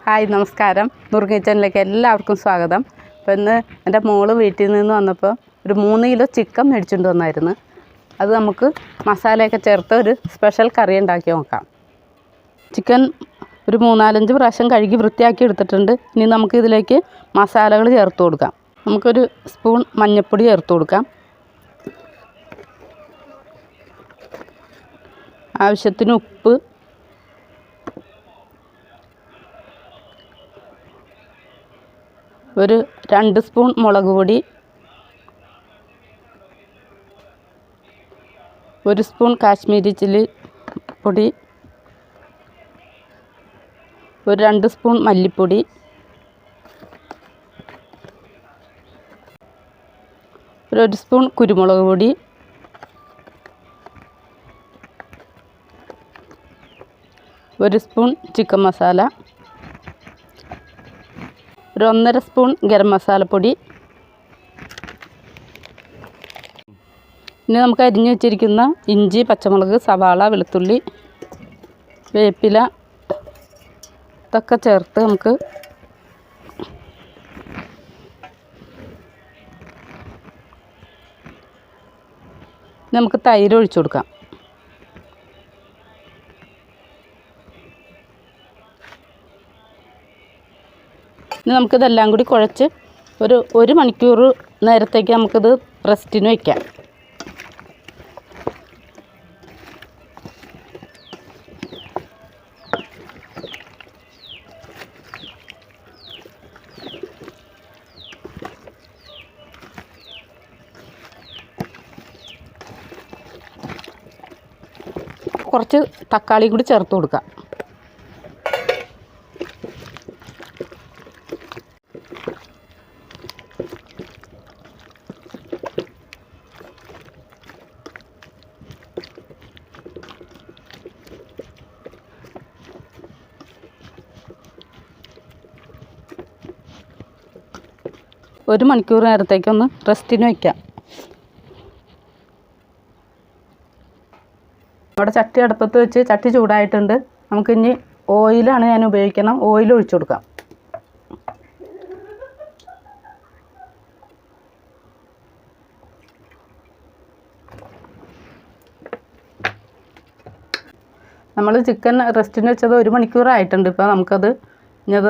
Hi നമസ്കാരം. നുറുങ്ങ് കിച്ചണിലേക്ക് എല്ലാവർക്കും സ്വാഗതം. അപ്പോൾ ഇന്ന് എൻ്റെ മോള് വീട്ടിൽ നിന്ന് വന്നപ്പോൾ ഒരു 3 കിലോ ചിക്കൻ മേടിച്ചുകൊണ്ട് വന്നായിരുന്നു. അത് നമുക്ക് മസാലയൊക്കെ ചേർത്ത് ഒരു സ്പെഷ്യൽ കറി ഉണ്ടാക്കി നോക്കാം. ചിക്കൻ ഒരു 3-4 പ്രാവശ്യം കഴുകി വൃത്തിയാക്കി എടുത്തിട്ടുണ്ട്. ഇനി നമുക്ക് ഇതിലേക്ക് മസാലകൾ ചേർത്ത് കൊടുക്കാം. നമുക്കൊരു സ്പൂൺ മഞ്ഞൾപ്പൊടി ചേർത്ത് കൊടുക്കാം. ആവശ്യത്തിന് ഉപ്പ്, ഒരു 2 സ്പൂൺ മുളക് പൊടി, 1 സ്പൂൺ കാശ്മീരി ചില്ലി പൊടി, ഒരു 2 സ്പൂൺ മല്ലിപ്പൊടി, ഒരു 1 സ്പൂൺ കുരുമുളക് പൊടി, ഒരു സ്പൂൺ ചിക്കൻ മസാല, ഒരു 1.5 സ്പൂൺ ഗരം മസാലപ്പൊടി. ഇനി നമുക്ക് അരിഞ്ഞു വെച്ചിരിക്കുന്ന ഇഞ്ചി, പച്ചമുളക്, സവാള, വെളുത്തുള്ളി, വേപ്പില ഇതൊക്കെ ചേർത്ത് നമുക്ക് തൈര് ഒഴിച്ചു കൊടുക്കാം. ഇനി നമുക്കിതെല്ലാം കൂടി കുഴച്ച് ഒരു മണിക്കൂർ നേരത്തേക്ക് നമുക്കിത് റെസ്റ്റിന് വയ്ക്കാം. കുറച്ച് തക്കാളി കൂടി ചേർത്ത് കൊടുക്കാം. ഒരു മണിക്കൂർ നേരത്തേക്കൊന്ന് റെസ്റ്റിന് വയ്ക്കാം. നമ്മുടെ ചട്ടി അടുപ്പത്ത് വെച്ച് ചട്ടി ചൂടായിട്ടുണ്ട്. നമുക്കിനി ഓയിലാണ് ഞാൻ ഉപയോഗിക്കണം. ഓയിൽ ഒഴിച്ചു കൊടുക്കാം. നമ്മൾ ചിക്കൻ റെസ്റ്റിന് വെച്ചത് 1 മണിക്കൂറായിട്ടുണ്ട്. ഇപ്പോൾ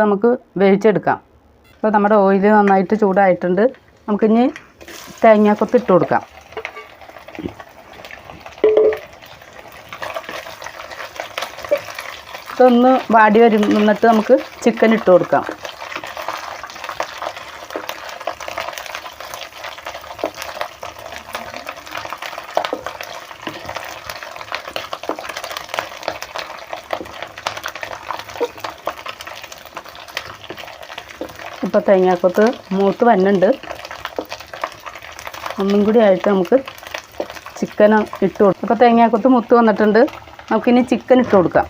നമുക്ക് വേവിച്ചെടുക്കാം. അപ്പോൾ നമ്മുടെ ഓയിൽ നന്നായിട്ട് ചൂടായിട്ടുണ്ട്. നമുക്കിനി തേങ്ങാക്കൊത്ത് ഇട്ട് കൊടുക്കാം. ഇതൊന്ന് വാടി വരുന്നിട്ട് നമുക്ക് ചിക്കൻ ഇട്ട് കൊടുക്കാം. ഇപ്പോൾ തേങ്ങാക്കൊത്ത് മൂത്ത് വന്നുണ്ട്. ഒന്നും കൂടി ആയിട്ട് നമുക്ക് ചിക്കൻ ഇട്ട് കൊടുക്കാം. അപ്പോൾ തേങ്ങാക്കൊത്ത് മൂത്ത് വന്നിട്ടുണ്ട്. നമുക്കിനി ചിക്കൻ ഇട്ട് കൊടുക്കാം.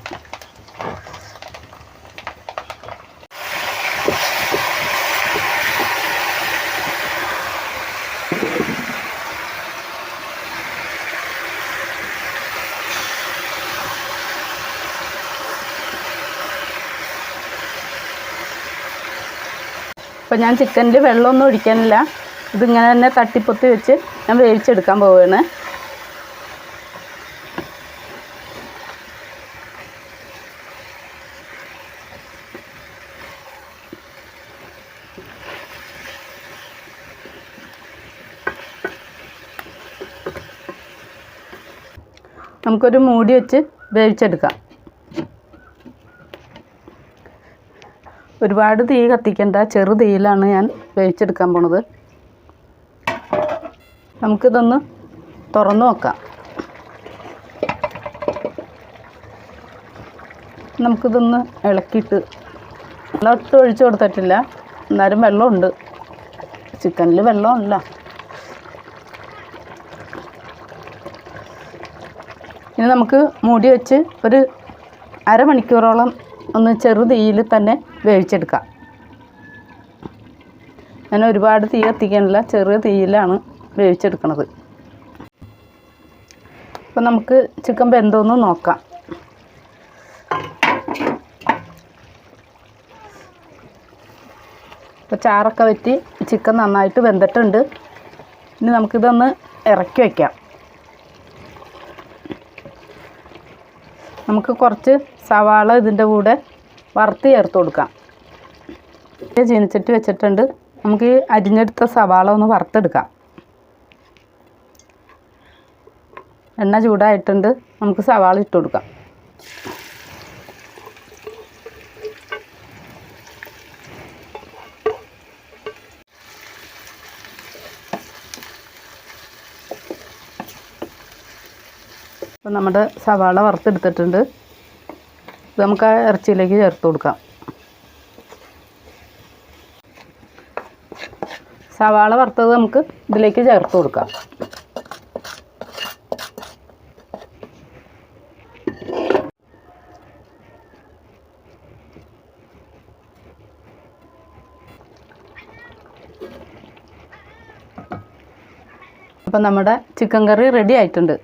അപ്പോൾ ഞാൻ ചിക്കനിൽ വെള്ളമൊന്നും ഒഴിക്കാനില്ല. ഇതിങ്ങനെ തന്നെ തട്ടിപ്പൊത്തി വെച്ച് ഞാൻ വേവിച്ചെടുക്കാൻ പോവുകയാണ്. നമുക്കൊരു മൂടി വെച്ച് വേവിച്ചെടുക്കാം. ഒരുപാട് തീ കത്തിക്കേണ്ട, ചെറു തീയിലാണ് ഞാൻ വേവിച്ചെടുക്കാൻ പോണത്. നമുക്കിതൊന്ന് തുറന്നു നോക്കാം. നമുക്കിതൊന്ന് ഇളക്കിയിട്ട് വെള്ളം ഒട്ടും ഒഴിച്ചു കൊടുത്തിട്ടില്ല. എന്നാലും വെള്ളമുണ്ട്, ചിക്കനിൽ വെള്ളമില്ല. ഇനി നമുക്ക് മൂടി വെച്ച് ഒരു അരമണിക്കൂറോളം ഒന്ന് ചെറു തീയിൽ തന്നെ വേവിച്ചെടുക്കാം. ഞാൻ ഒരുപാട് തീ കത്തിക്കാനില്ല, ചെറിയ തീയിലാണ് വേവിച്ചെടുക്കുന്നത്. അപ്പോൾ നമുക്ക് ചിക്കൻ വെന്തോന്ന് നോക്കാം. അപ്പോൾ ചാറൊക്കെ വറ്റി ചിക്കൻ നന്നായിട്ട് വെന്തിട്ടുണ്ട്. ഇനി നമുക്കിതൊന്ന് ഇറക്കി വയ്ക്കാം. നമുക്ക് കുറച്ച് സവാള ഇതിൻ്റെ കൂടെ വറുത്ത് ചേർത്ത് കൊടുക്കാം. ചീനിച്ചട്ടി വെച്ചിട്ടുണ്ട്. നമുക്ക് ഈ അരിഞ്ഞെടുത്ത സവാള ഒന്ന് വറുത്തെടുക്കാം. എണ്ണ ചൂടായിട്ടുണ്ട്. നമുക്ക് സവാള ഇട്ട് കൊടുക്കാം. അപ്പോൾ നമ്മുടെ സവാള വറുത്തെടുത്തിട്ടുണ്ട്. ഇത് നമുക്ക് ആ ഇറച്ചിയിലേക്ക് ചേർത്ത് കൊടുക്കാം. സവാള വറുത്തത് നമുക്ക് ഇതിലേക്ക് ചേർത്ത് കൊടുക്കാം. അപ്പം നമ്മുടെ ചിക്കൻ കറി റെഡി ആയിട്ടുണ്ട്.